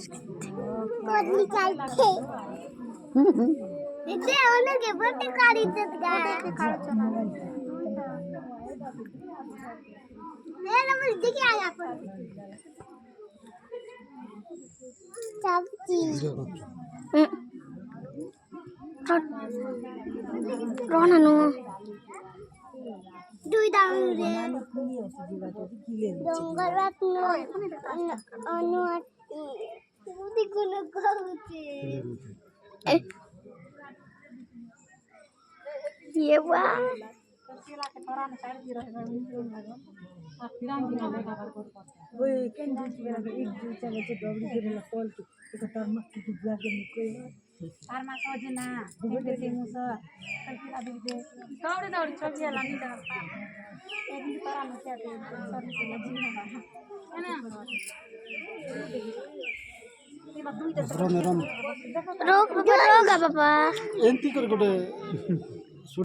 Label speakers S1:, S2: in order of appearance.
S1: coldly चालते इथे ओलगे बटे काढीत गाय मैं नंबर दिखे आया आपण चाबची रोना नो দুই দাউরে জঙ্গল রাতনো অনুয়াতি বুদ্ধি কোন কওছে ये बा
S2: ওই কেন দিছি বেলা এক দুই চালে যে দবড়ি করে না কল কি এটা তার মস্ত কি লাগে নি কই আর মা সজে না বুঝতে কি মুস কালকে আদি দে দৌড়ে দৌড়ে ছবি আলা নি দাও একদিন তারা না চাতে সরি से लजी है ना
S1: रोग रोगा बाबा
S3: एंती कर गोटे